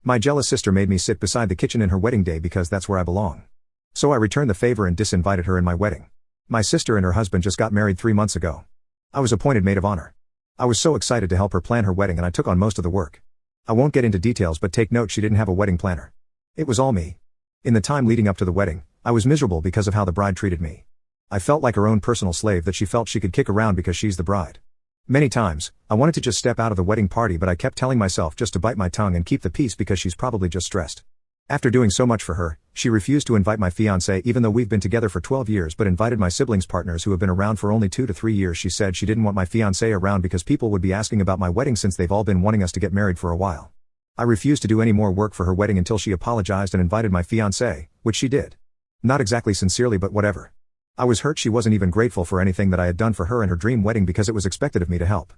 My jealous sister made me sit beside the kitchen in her wedding day because that's where I belong. So I returned the favor and disinvited her in my wedding. My sister and her husband just got married 3 months ago. I was appointed maid of honor. I was so excited to help her plan her wedding and I took on most of the work. I won't get into details but take note she didn't have a wedding planner. It was all me. In the time leading up to the wedding, I was miserable because of how the bride treated me. I felt like her own personal slave that she felt she could kick around because she's the bride. Many times, I wanted to just step out of the wedding party but I kept telling myself just to bite my tongue and keep the peace because she's probably just stressed. After doing so much for her, she refused to invite my fiancé even though we've been together for 12 years but invited my siblings' partners who have been around for only 2 to 3 years. She said she didn't want my fiancé around because people would be asking about my wedding since they've all been wanting us to get married for a while. I refused to do any more work for her wedding until she apologized and invited my fiancé, which she did. Not exactly sincerely but whatever. I was hurt she wasn't even grateful for anything that I had done for her in her dream wedding because it was expected of me to help.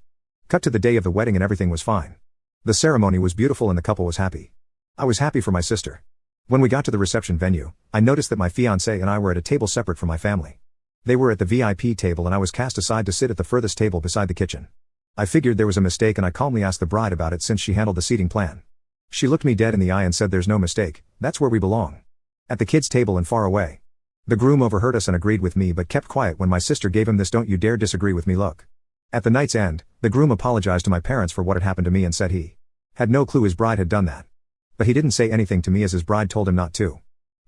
Cut to the day of the wedding and everything was fine. The ceremony was beautiful and the couple was happy. I was happy for my sister. When we got to the reception venue, I noticed that my fiancé and I were at a table separate from my family. They were at the VIP table and I was cast aside to sit at the furthest table beside the kitchen. I figured there was a mistake and I calmly asked the bride about it since she handled the seating plan. She looked me dead in the eye and said there's no mistake, that's where we belong. At the kids' table and far away. The groom overheard us and agreed with me but kept quiet when my sister gave him this "don't you dare disagree with me" look. At the night's end, the groom apologized to my parents for what had happened to me and said he had no clue his bride had done that. But he didn't say anything to me as his bride told him not to.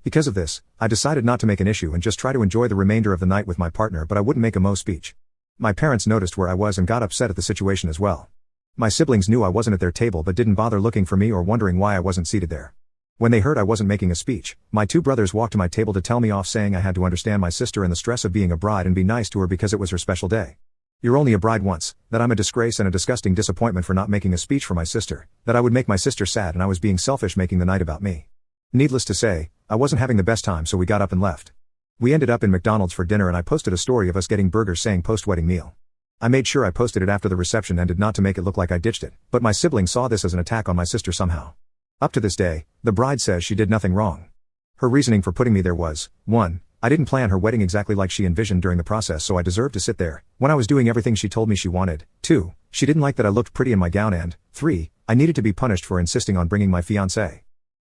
Because of this, I decided not to make an issue and just try to enjoy the remainder of the night with my partner but I wouldn't make a speech. My parents noticed where I was and got upset at the situation as well. My siblings knew I wasn't at their table but didn't bother looking for me or wondering why I wasn't seated there. When they heard I wasn't making a speech, my 2 brothers walked to my table to tell me off saying I had to understand my sister and the stress of being a bride and be nice to her because it was her special day. You're only a bride once, that I'm a disgrace and a disgusting disappointment for not making a speech for my sister, that I would make my sister sad and I was being selfish making the night about me. Needless to say, I wasn't having the best time so we got up and left. We ended up in McDonald's for dinner and I posted a story of us getting burgers saying post-wedding meal. I made sure I posted it after the reception ended not to make it look like I ditched it, but my siblings saw this as an attack on my sister somehow. Up to this day, the bride says she did nothing wrong. Her reasoning for putting me there was, 1. I didn't plan her wedding exactly like she envisioned during the process so I deserved to sit there, when I was doing everything she told me she wanted. 2. She didn't like that I looked pretty in my gown and, 3. I needed to be punished for insisting on bringing my fiancé.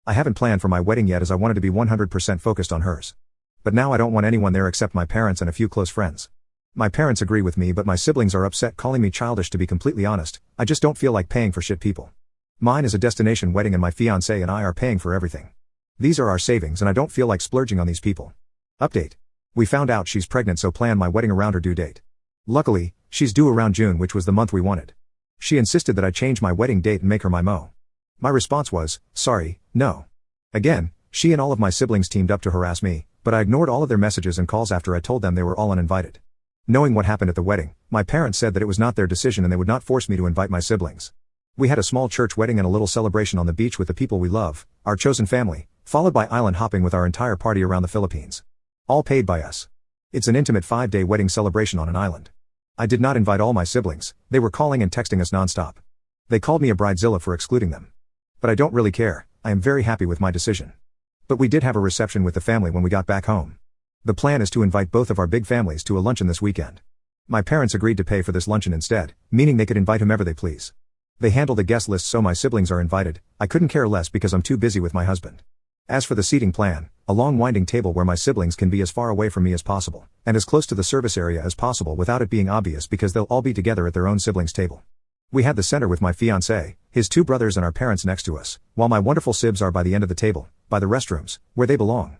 I haven't planned for my wedding yet as I wanted to be 100% focused on hers. But now I don't want anyone there except my parents and a few close friends. My parents agree with me but my siblings are upset calling me childish. To be completely honest, I just don't feel like paying for shit people. Mine is a destination wedding and my fiancé and I are paying for everything. These are our savings and I don't feel like splurging on these people. Update. We found out she's pregnant so planned my wedding around her due date. Luckily, she's due around June which was the month we wanted. She insisted that I change my wedding date and make her my mo. My response was, sorry, no. Again, she and all of my siblings teamed up to harass me, but I ignored all of their messages and calls after I told them they were all uninvited. Knowing what happened at the wedding, my parents said that it was not their decision and they would not force me to invite my siblings. We had a small church wedding and a little celebration on the beach with the people we love, our chosen family, followed by island hopping with our entire party around the Philippines. All paid by us. It's an intimate 5-day wedding celebration on an island. I did not invite all my siblings, they were calling and texting us nonstop. They called me a bridezilla for excluding them. But I don't really care, I am very happy with my decision. But we did have a reception with the family when we got back home. The plan is to invite both of our big families to a luncheon this weekend. My parents agreed to pay for this luncheon instead, meaning they could invite whomever they please. They handle the guest list so my siblings are invited, I couldn't care less because I'm too busy with my husband. As for the seating plan, a long winding table where my siblings can be as far away from me as possible, and as close to the service area as possible without it being obvious because they'll all be together at their own siblings' table. We had the center with my fiancé, his 2 brothers and our parents next to us, while my wonderful sibs are by the end of the table, by the restrooms, where they belong.